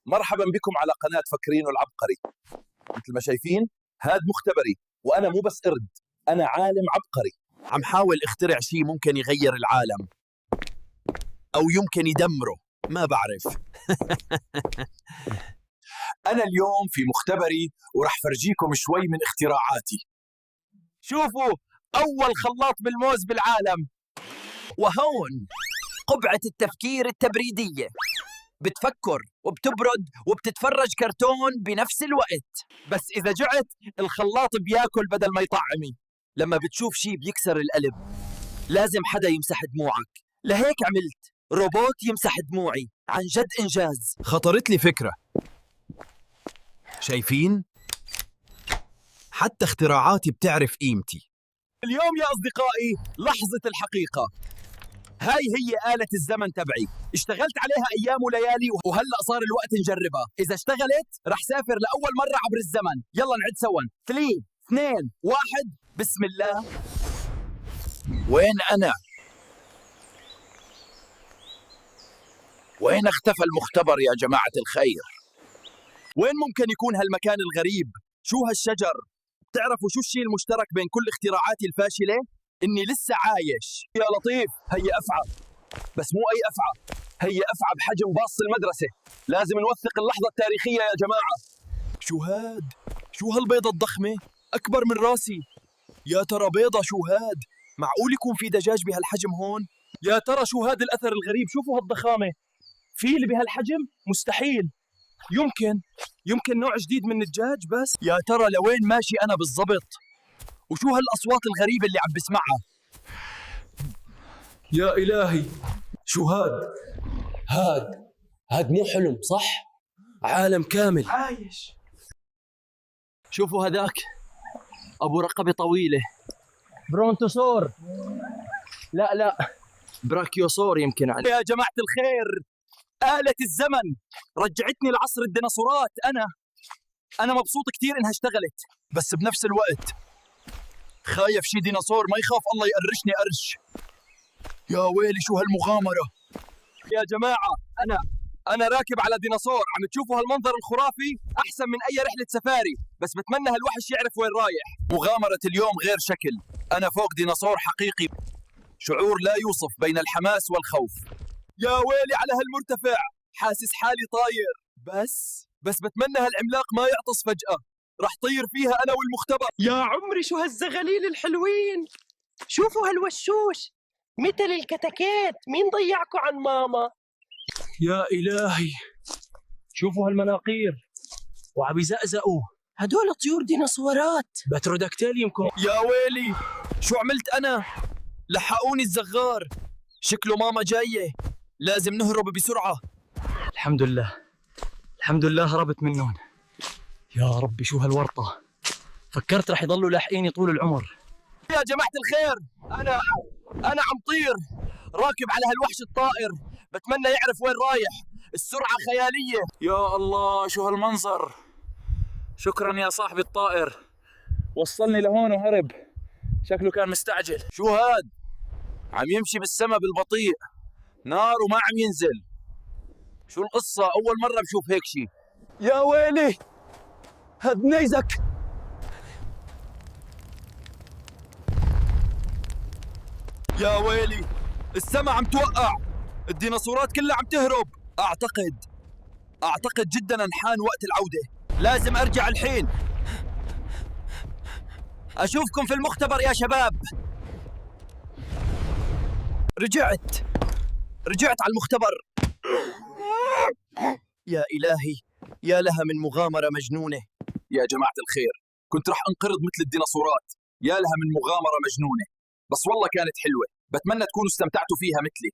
مرحبا بكم على قناة فكرين العبقري. مثل ما شايفين هاد مختبري، وأنا مو بس قرد، أنا عالم عبقري عم حاول اخترع شيء ممكن يغير العالم أو يمكن يدمره، ما بعرف. أنا اليوم في مختبري ورح فرجيكم شوي من اختراعاتي. شوفوا، أول خلاط بالموز بالعالم. وهون قبعة التفكير التبريدية، بتفكر وبتبرد وبتتفرج كرتون بنفس الوقت. بس إذا جعت الخلاط بياكل بدل ما يطعمي. لما بتشوف شيء بيكسر القلب لازم حدا يمسح دموعك، لهيك عملت روبوت يمسح دموعي. عن جد إنجاز. خطرت لي فكرة، شايفين؟ حتى اختراعاتي بتعرف قيمتي. اليوم يا أصدقائي لحظة الحقيقة. هاي هي آلة الزمن تبعي، اشتغلت عليها أيام وليالي وهلأ صار الوقت نجربها. إذا اشتغلت رح سافر لأول مرة عبر الزمن. يلا نعد سوا. 3 2 1 بسم الله. وين أنا؟ وين اختفى المختبر يا جماعة الخير؟ وين ممكن يكون هالمكان الغريب؟ شو هالشجر؟ بتعرفوا شو الشيء المشترك بين كل اختراعاتي الفاشلة؟ إني لسه عايش. يا لطيف، هي أفعى، بس مو أي أفعى، هي أفعى بحجم باص المدرسة. لازم نوثق اللحظة التاريخية يا جماعة. شو هاد؟ شو هالبيضة الضخمة؟ أكبر من راسي. يا ترى بيضة شو هاد؟ معقول يكون في دجاج بهالحجم هون؟ يا ترى شو هاد الأثر الغريب؟ شوفوا هالضخامة. فيل بهالحجم؟ مستحيل. يمكن نوع جديد من الدجاج. بس يا ترى لوين ماشي أنا بالضبط؟ وشو هالأصوات الغريبة اللي عم بسمعها؟ يا إلهي، شو هاد مو حلم صح؟ عالم كامل عايش. شوفوا هذاك أبو رقبة طويلة، برونتوسور. لا براكيوسور يمكن عليه. يا جماعة الخير، آلة الزمن رجعتني لعصر الديناصورات. أنا مبسوط كتير إنها اشتغلت، بس بنفس الوقت خايف شي ديناصور ما يخاف الله يقرشني قرش. يا ويلي شو هالمغامرة يا جماعة. أنا راكب على ديناصور. عم تشوفوا هالمنظر الخرافي؟ أحسن من أي رحلة سفاري، بس بتمنى هالوحش يعرف وين رايح. مغامرة اليوم غير شكل. أنا فوق ديناصور حقيقي، شعور لا يوصف بين الحماس والخوف. يا ويلي على هالمرتفع، حاسس حالي طاير. بس بتمنى هالعملاق ما يعطس فجأة، رح طير فيها أنا والمختبر. يا عمري شو هالزغاليل الحلوين، شوفوا هالوشوش مثل الكتاكيت. مين ضيعكوا عن ماما؟ يا إلهي، شوفوا هالمناقير وعم يزقزقوا. هدول طيور ديناصورات. بتروداكتيل يمكن. يا ويلي شو عملت أنا؟ لحقوني الزغار، شكله ماما جاية، لازم نهرب بسرعة. الحمد لله هربت منهم. يا ربي شو هالورطة، فكرت رح يضلوا لاحقيني طول العمر. يا جماعة الخير، أنا عم طير راكب على هالوحش الطائر، بتمنى يعرف وين رايح. السرعة خيالية. يا الله شو هالمنظر. شكرا يا صاحبي الطائر، وصلني لهون وهرب، شكله كان مستعجل. شو هاد؟ عم يمشي بالسما بالبطيء، نار وما عم ينزل. شو القصة؟ أول مرة بشوف هيك شي. يا ويلي هاد نيزك. يا ويلي السما عم توقع، الديناصورات كلها عم تهرب. أعتقد جدا انحان وقت العودة، لازم أرجع الحين. أشوفكم في المختبر يا شباب. رجعت على المختبر. يا إلهي، يا لها من مغامرة مجنونة. يا جماعة الخير، كنت رح انقرض مثل الديناصورات. يا لها من مغامرة مجنونة، بس والله كانت حلوة. بتمنى تكونوا استمتعتوا فيها مثلي.